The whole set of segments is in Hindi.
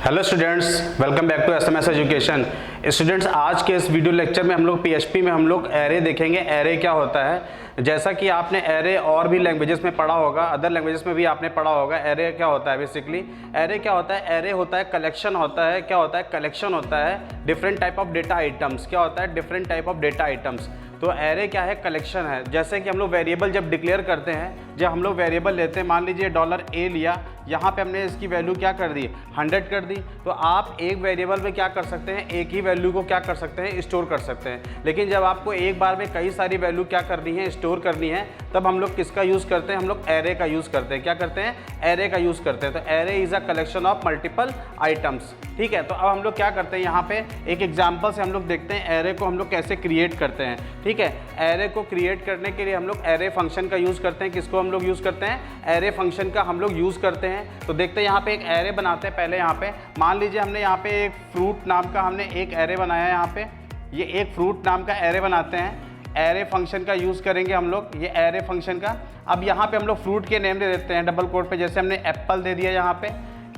Hello students, welcome back to SMS education. Students, आज के इस वीडियो लेक्चर में हम लोग पीएचपी में हम लोग एरे देखेंगे। एरे क्या होता है, जैसा कि आपने एरे और भी लैंग्वेजेस में पढ़ा होगा, अदर लैंग्वेजेस में भी आपने पढ़ा होगा। एरे क्या होता है, बेसिकली एरे क्या होता है, एरे होता है कलेक्शन होता है। क्या होता है, कलेक्शन होता है different type of data items. क्या होता है, different type of data items. तो एरे क्या है, कलेक्शन है। जैसे कि हम लोग वेरिएबल जब डिक्लेयर करते हैं, जब हम लोग वेरिएबल लेते हैं, मान लीजिए $a लिया, यहाँ पे हमने इसकी वैल्यू क्या कर दी, 100 कर दी। तो आप एक वेरिएबल में क्या कर सकते हैं, एक ही वैल्यू को क्या कर सकते हैं, स्टोर कर सकते हैं। लेकिन जब आपको एक बार में कई सारी वैल्यू क्या करनी है, स्टोर करनी है, तब हम लोग किसका यूज़ करते हैं, हम लोग एरे का यूज़ करते हैं। क्या करते हैं, एरे का यूज़ करते हैं। तो array is a collection of multiple items. ठीक है, तो अब हम लोग क्या करते हैं, यहाँ पे एक एग्जाम्पल से हम लोग देखते हैं एरे को हम लोग कैसे क्रिएट करते हैं। ठीक है, एरे को क्रिएट करने के लिए हम लोग एरे फंक्शन का यूज़ करते हैं। किसको हम लोग यूज़ करते हैं, एरे फंक्शन का हम लोग यूज़ करते हैं। तो देखते हैं यहाँ पे एक एरे बनाते हैं। पहले यहाँ पे मान लीजिए हमने यहाँ पे एक फ्रूट नाम का हमने एक एरे बनाया है। यहाँ पे ये एक फ्रूट नाम का एरे बनाते हैं। एरे फंक्शन का यूज़ करेंगे हम लोग, ये एरे फंक्शन का। अब यहाँ पे हम लोग फ्रूट के नेम दे देते हैं डबल कोट पे। जैसे हमने एप्पल दे दिया यहाँ पे,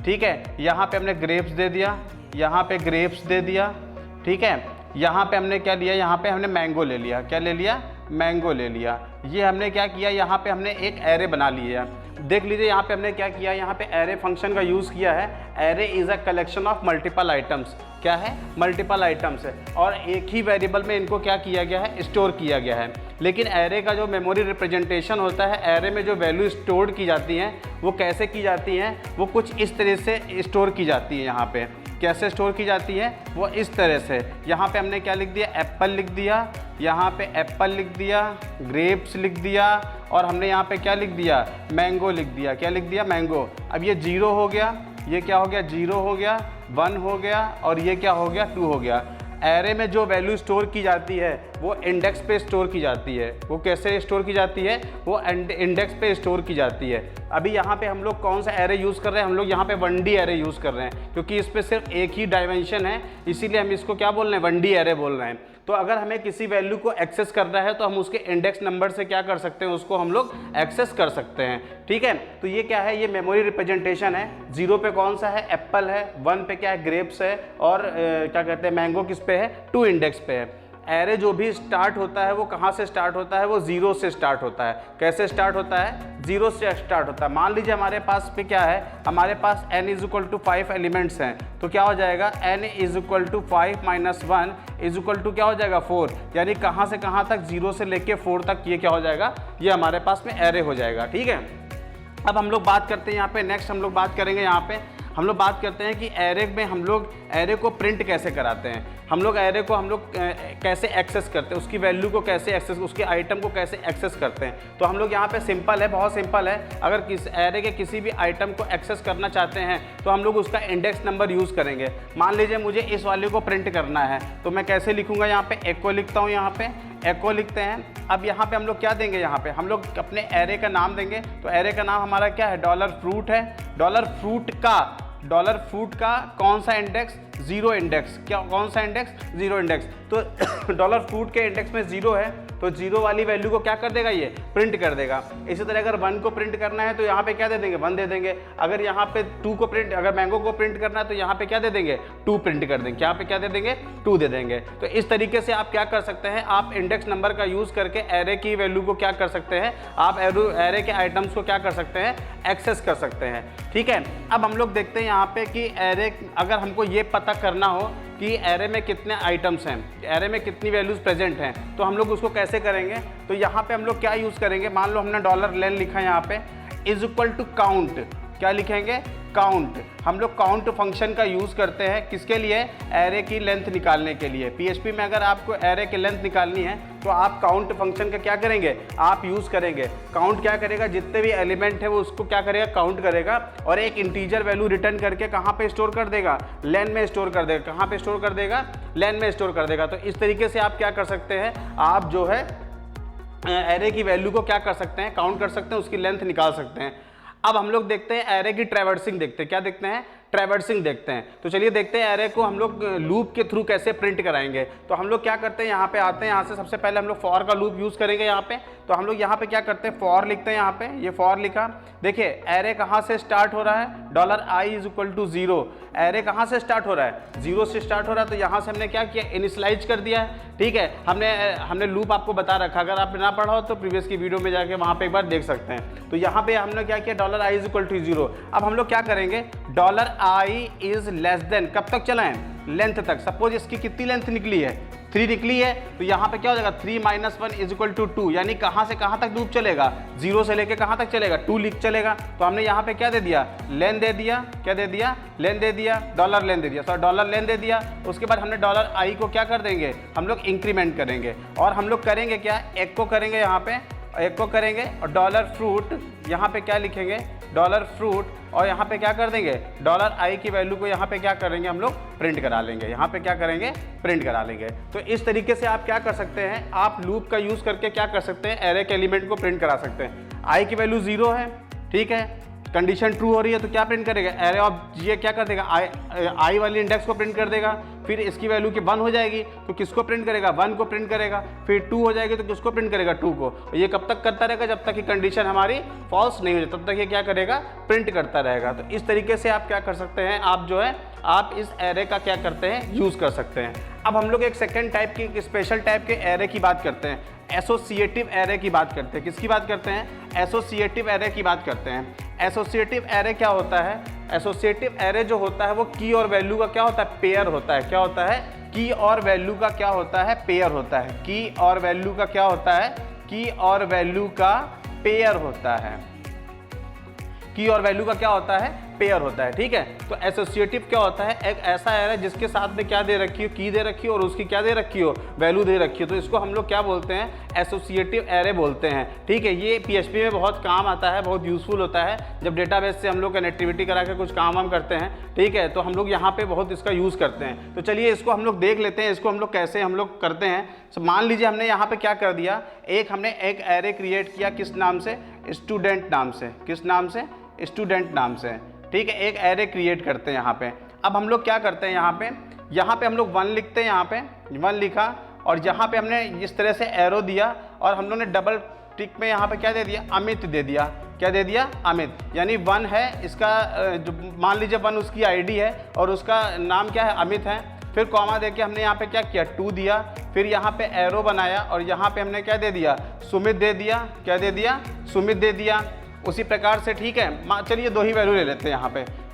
ठीक है, यहाँ पे हमने ग्रेप्स दे दिया, यहाँ पे ग्रेप्स दे दिया। ठीक है, यहाँ पे हमने क्या लिया, यहाँ पे हमने मैंगो ले लिया। क्या ले लिया, मैंगो ले लिया। ये हमने क्या किया, यहाँ पे हमने एक एरे बना लिया। देख लीजिए यहाँ पे हमने क्या किया, यहाँ पे एरे फंक्शन का यूज़ किया है। Array is a collection of multiple items. क्या है, मल्टीपल आइटम्स है, और एक ही वेरिएबल में इनको क्या किया गया है, स्टोर किया गया है। लेकिन एरे का जो मेमोरी रिप्रेजेंटेशन होता है, एरे में जो वैल्यू स्टोर की जाती हैं वो कैसे की जाती हैं, वो कुछ इस तरह से स्टोर की जाती है। यहाँ पे कैसे स्टोर की जाती है, वो इस तरह से। यहाँ पे हमने क्या लिख दिया, एप्पल लिख दिया, यहाँ पे एप्पल लिख दिया, ग्रेप्स लिख दिया, और हमने यहाँ पे क्या लिख दिया, मैंगो लिख दिया। क्या लिख दिया, मैंगो। अब ये 0 हो गया, ये क्या हो गया, 0 हो गया, 1 हो गया, और ये क्या हो गया, 2 हो गया। एरे में जो वैल्यू स्टोर की जाती है वो इंडेक्स पे स्टोर की जाती है। वो कैसे स्टोर की जाती है, वो इंडेक्स पे स्टोर की जाती है। अभी यहाँ पे हम लोग कौन सा एरे यूज़ कर रहे हैं, हम लोग यहाँ पे 1D एरे यूज़ कर रहे हैं, क्योंकि इस पे सिर्फ एक ही डायमेंशन है, इसीलिए हम इसको क्या बोल रहे हैं, 1D एरे बोल रहे हैं। तो अगर हमें किसी वैल्यू को एक्सेस करना है तो हम उसके इंडेक्स नंबर से क्या कर सकते हैं, उसको हम लोग एक्सेस कर सकते हैं। ठीक है, तो ये क्या है, ये मेमोरी रिप्रेजेंटेशन है। 0 पे कौन सा है, एप्पल है, 1 पे क्या है, ग्रेप्स है, और क्या कहते हैं, मैंगो किस पे है, 2 इंडेक्स पे है। एरे जो भी स्टार्ट होता है वो कहाँ से स्टार्ट होता है, वो 0 से स्टार्ट होता है। कैसे स्टार्ट होता है, 0 से स्टार्ट होता है। मान लीजिए हमारे पास पे क्या है, हमारे पास n = 5 एलिमेंट्स हैं, तो क्या हो जाएगा, n = 5 - 1 = क्या हो जाएगा, 4। यानी कहाँ से कहाँ तक, 0 से लेके 4 तक ये क्या हो जाएगा, ये हमारे पास में एरे हो जाएगा। ठीक है, अब हम लोग बात करते हैं यहाँ पे, नेक्स्ट हम लोग बात करेंगे, यहाँ पे हम लोग बात करते हैं कि एरे में हम लोग एरे को प्रिंट कैसे कराते हैं। हम लोग एरे को हम लोग कैसे एक्सेस करते हैं, उसकी वैल्यू को कैसे एक्सेस, उसके आइटम को कैसे एक्सेस करते हैं। तो हम लोग यहाँ पे सिंपल है, बहुत सिंपल है। अगर किस एरे के किसी भी आइटम को एक्सेस करना चाहते हैं तो हम लोग उसका इंडेक्स नंबर यूज़ करेंगे। मान लीजिए मुझे इस वाले को प्रिंट करना है, तो मैं कैसे लिखूँगा, यहाँ पे एको लिखता हूँ, यहाँ पे एको लिखते हैं। अब यहाँ पे हम लोग क्या देंगे, यहाँ पे हम लोग अपने एरे का नाम देंगे। तो एरे का नाम हमारा क्या है, $फ्रूट है। डॉलर फ्रूट का कौन सा इंडेक्स, 0 इंडेक्स। क्या, कौन सा इंडेक्स, 0 इंडेक्स। तो डॉलर फ्रूट के इंडेक्स में 0 है, तो 0 वाली वैल्यू को क्या कर देगा, ये प्रिंट कर देगा। इसी तरह अगर 1 को प्रिंट करना है तो यहाँ पे क्या दे देंगे, 1 दे देंगे। अगर यहाँ पे 2 को प्रिंट, अगर मैंगो को प्रिंट करना है तो यहाँ पे क्या दे देंगे, 2 प्रिंट कर देंगे। यहाँ पे क्या दे देंगे, 2 दे देंगे। तो इस तरीके से आप क्या कर सकते हैं, आप इंडेक्स नंबर का यूज़ करके एरे की वैल्यू को क्या कर सकते हैं, आप एरे के आइटम्स को क्या कर सकते हैं, एक्सेस कर सकते हैं। ठीक है, अब हम लोग देखते हैं यहाँ पे कि एरे, अगर हमको ये पता करना हो कि एरे में कितने आइटम्स हैं, एरे में कितनी वैल्यूज़ प्रेजेंट हैं, तो हम लोग उसको कैसे करेंगे। तो यहाँ पे हम लोग क्या यूज़ करेंगे, मान लो हमने $len लिखा है, यहाँ पे = काउंट। क्या लिखेंगे, काउंट। हम लोग काउंट फंक्शन का यूज़ करते हैं, किसके लिए, एरे की लेंथ निकालने के लिए। पीएचपी में अगर आपको एरे की लेंथ निकालनी है तो आप काउंट फंक्शन का क्या करेंगे, आप यूज़ करेंगे। काउंट क्या करेगा, जितने भी एलिमेंट है वो उसको क्या करेगा, काउंट करेगा, और एक इंटीजर वैल्यू रिटर्न करके कहाँ पे स्टोर कर देगा, लेन में स्टोर कर देगा। कहाँ पे स्टोर कर देगा, लेन में स्टोर कर देगा। तो इस तरीके से आप क्या कर सकते हैं, आप जो है एरे की वैल्यू को क्या कर सकते हैं, काउंट कर सकते हैं, उसकी लेंथ निकाल सकते हैं। अब हम लोग देखते हैं एरे की ट्रैवर्सिंग, देखते हैं क्या देखते हैं, ट्रैवर्सिंग देखते हैं। तो चलिए देखते हैं एरे को हम लोग लूप के थ्रू कैसे प्रिंट कराएंगे। तो हम लोग क्या करते हैं, यहाँ पे आते हैं, यहाँ से सबसे पहले हम लोग फॉर का लूप यूज़ करेंगे यहाँ पे। तो हम लोग यहाँ पे क्या करते हैं, फॉर लिखते हैं, यहाँ पे ये फॉर लिखा। देखिए एरे कहाँ से स्टार्ट हो रहा है, $i=0। एरे कहाँ से स्टार्ट हो रहा है, 0 से स्टार्ट हो रहा है। तो यहाँ से हमने क्या किया, इनिशियलाइज कर दिया है। ठीक है, हमने लूप आपको बता रखा, अगर आपने ना पढ़ा हो तो प्रीवियस की वीडियो में जाके वहाँ पे एक बार देख सकते हैं। तो यहाँ पे हमने क्या किया, $i=0। अब हम लोग क्या करेंगे, $i कब तक चलाएं, लेंथ तक। सपोज इसकी कितनी लेंथ निकली है, 3 निकली है। तो यहाँ पे क्या हो जाएगा, 3 - 1 = 2, यानी कहाँ से कहाँ तक लूप चलेगा, 0 से लेके कहाँ तक चलेगा, 2 लिख चलेगा। तो हमने यहाँ पे क्या दे दिया, लेन दे दिया, क्या दे दिया, लेन दे दिया, डॉलर लेन दे दिया, डॉलर लेन दे दिया। उसके बाद हमने $i को क्या कर देंगे, हम लोग इंक्रीमेंट करेंगे। और हम लोग करेंगे क्या, एको करेंगे, यहाँ पे एको करेंगे और $fruit यहाँ पे क्या लिखेंगे, $fruit, और यहाँ पे क्या कर देंगे, $i की वैल्यू को यहाँ पे क्या करेंगे, हम लोग प्रिंट करा लेंगे। यहाँ पे क्या करेंगे, प्रिंट करा लेंगे। तो इस तरीके से आप क्या कर सकते हैं, आप लूप का यूज़ करके क्या कर सकते हैं, एरे के एलिमेंट को प्रिंट करा सकते हैं। i की वैल्यू 0 है, ठीक है, कंडीशन ट्रू हो रही है, तो क्या प्रिंट करेगा, एरे ऑफ ये क्या कर देगा, आई वाली इंडेक्स को प्रिंट कर देगा। फिर इसकी वैल्यू की 1 हो जाएगी तो किसको प्रिंट करेगा, 1 को प्रिंट करेगा। फिर 2 हो जाएगी तो किसको प्रिंट करेगा, 2 को। ये कब तक करता रहेगा, जब तक कि कंडीशन हमारी फॉल्स नहीं हो जाए, तब तक ये क्या करेगा, प्रिंट करता रहेगा। तो इस तरीके से आप क्या कर सकते हैं, आप जो है आप इस एरे का क्या करते हैं, यूज़ कर सकते हैं। अब हम लोग एक सेकेंड टाइप की, एक स्पेशल टाइप के एरे की बात करते हैं, एसोसिएटिव एरे की बात करते हैं। किसकी बात करते हैं, एसोसिएटिव एरे की बात करते हैं। एसोसिएटिव एरे क्या होता है, एसोसिएटिव एरे जो होता है वो की और वैल्यू का क्या होता है, पेयर होता है। क्या होता है, की और वैल्यू का क्या होता है, पेयर होता है। की और वैल्यू का क्या होता है, की और वैल्यू का पेयर होता है। की और वैल्यू का क्या होता है, पेयर होता है। ठीक है, तो एसोसिएटिव क्या होता है, एक ऐसा एरे जिसके साथ में क्या दे रखी हो, की दे रखी हो और उसकी क्या दे रखी हो, वैल्यू दे रखी हो। तो इसको हम लोग क्या बोलते हैं, एसोसिएटिव एरे बोलते हैं। ठीक है, ये PHP में बहुत काम आता है, बहुत यूजफुल होता है। जब डेटाबेस से हम लोग कनेक्टिविटी करा के कुछ काम हम करते हैं, ठीक है, तो हम लोग यहाँ पे बहुत इसका यूज़ करते हैं। तो चलिए इसको हम लोग देख लेते हैं, इसको हम लोग कैसे हम लोग करते हैं। मान लीजिए हमने यहाँ पे क्या कर दिया, हमने एक एरे क्रिएट किया, किस नाम से, स्टूडेंट नाम से। किस नाम से, स्टूडेंट नाम से। ठीक है, एक एरे क्रिएट करते हैं यहाँ पे। अब हम लोग क्या करते हैं, यहाँ पे हम लोग 1 लिखते हैं, यहाँ पे 1 लिखा, और यहाँ पे हमने इस तरह से एरो दिया और हम लोग ने डबल टिक में यहाँ पे क्या दे दिया, अमित दे दिया। क्या दे दिया, अमित, यानी 1 है इसका, जो मान लीजिए 1 उसकी आईडी है और उसका नाम क्या है, अमित है। फिर कॉमा देके हमने यहाँ पे क्या किया, 2 दिया। फिर यहाँ पे एरो बनाया और यहाँ पे हमने क्या दे दिया, सुमित दे दिया। क्या दे दिया, सुमित दे दिया। उसी प्रकार से, ठीक है, चलिए 2 ही वैल्यू ले लेते हैं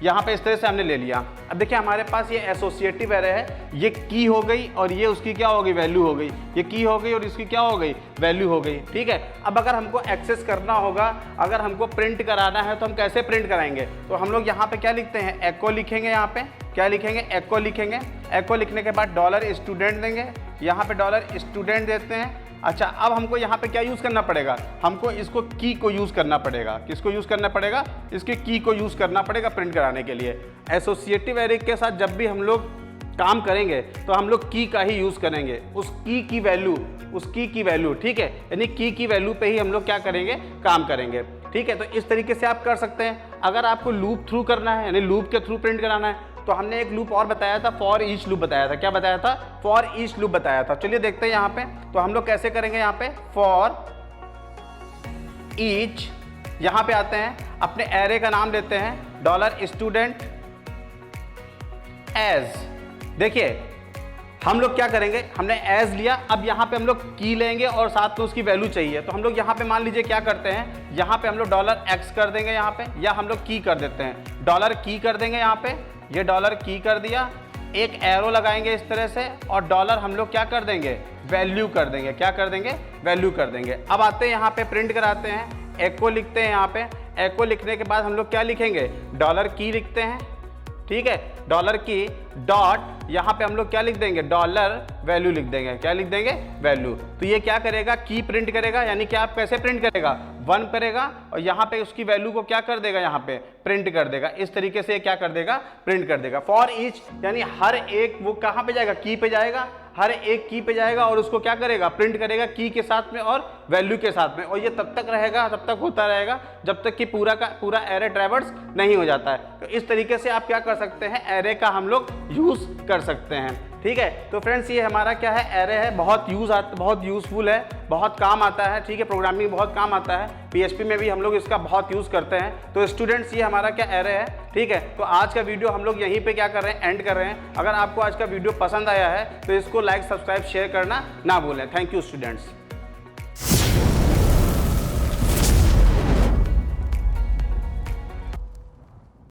यहाँ पे इस तरह से हमने ले लिया। अब देखिए हमारे पास ये एसोसिएटिव एरे है, ये की हो गई और ये उसकी क्या हो गई, वैल्यू हो गई। ये की हो गई और इसकी क्या हो गई, वैल्यू हो गई। ठीक है, अब अगर हमको एक्सेस करना होगा, अगर हमको प्रिंट कराना है तो हम कैसे प्रिंट कराएंगे, तो हम लोग यहाँ पे क्या लिखते हैं, एको लिखेंगे। यहाँ पे क्या लिखेंगे, एको लिखेंगे। एको लिखने के बाद $student देंगे, यहाँ पे $student देते हैं। अच्छा, अब हमको यहाँ पे क्या यूज़ करना पड़ेगा, हमको इसको की को यूज़ करना पड़ेगा। किसको यूज़ करना पड़ेगा, इसके की को यूज़ करना पड़ेगा प्रिंट कराने के लिए। एसोसिएटिव एरे के साथ जब भी हम लोग काम करेंगे तो हम लोग की का ही यूज़ करेंगे, उस की वैल्यू, ठीक है, यानी की वैल्यू पे ही हम लोग क्या करेंगे, काम करेंगे। ठीक है, तो इस तरीके से आप कर सकते हैं। अगर आपको लूप थ्रू करना है, यानी लूप के थ्रू प्रिंट कराना है, तो हमने एक लूप और बताया था, फॉर ईच लूप बताया था। क्या बताया था, फॉर ईच लूप बताया था। चलिए देखते हैं यहाँ पे, तो हम लोग कैसे करेंगे। यहाँ पे फॉर ईच, यहाँ पे आते हैं, अपने एरे का नाम देते हैं $student एज। देखिए हम लोग क्या करेंगे, हमने एज लिया, अब यहाँ पे हम लोग की लेंगे और साथ में उसकी वैल्यू चाहिए। तो हम लोग यहाँ पे मान लीजिए क्या करते हैं, यहाँ पे हम लोग $x कर देंगे यहाँ पे, या हम लोग की कर देते हैं, $की कर देंगे यहाँ पे। ये $की कर दिया, एक एरो लगाएंगे इस तरह से, और डॉलर हम लोग क्या कर देंगे, वैल्यू कर देंगे। क्या कर देंगे, वैल्यू कर देंगे। अब आते हैं यहाँ पे प्रिंट कराते हैं, एको लिखते हैं। यहाँ पे एको लिखने के बाद हम लोग क्या लिखेंगे, $की लिखते हैं। ठीक है, $की डॉट, यहाँ पे हम लोग क्या लिख देंगे, $वैल्यू लिख देंगे। क्या लिख देंगे, वैल्यू। तो ये क्या करेगा, की प्रिंट करेगा, यानी कि आप कैसे प्रिंट करेगा, 1 करेगा और यहाँ पे उसकी वैल्यू को क्या कर देगा, यहाँ पे प्रिंट कर देगा। इस तरीके से क्या कर देगा, प्रिंट कर देगा। फॉर ईच यानी हर एक वो कहाँ पे जाएगा, की पे जाएगा, हर एक की पे जाएगा और उसको क्या करेगा, प्रिंट करेगा की के साथ में और वैल्यू के साथ में, और ये तब तक रहेगा, तब तक होता रहेगा जब तक कि पूरा का पूरा एरे ट्रैवर्स नहीं हो जाता है। तो इस तरीके से आप क्या कर सकते हैं, एरे का हम लोग यूज कर सकते हैं। ठीक है, तो फ्रेंड्स ये हमारा क्या है, एरे है, बहुत यूजफुल है, बहुत काम आता है। ठीक है, प्रोग्रामिंग में बहुत काम आता है, पीएचपी में भी हम लोग इसका बहुत यूज़ करते हैं। तो स्टूडेंट्स ये हमारा क्या एरे है। ठीक है, तो आज का वीडियो हम लोग यहीं पे क्या कर रहे हैं, एंड कर रहे हैं। अगर आपको आज का वीडियो पसंद आया है तो इसको लाइक, सब्सक्राइब, शेयर करना ना भूलें। Thank you students.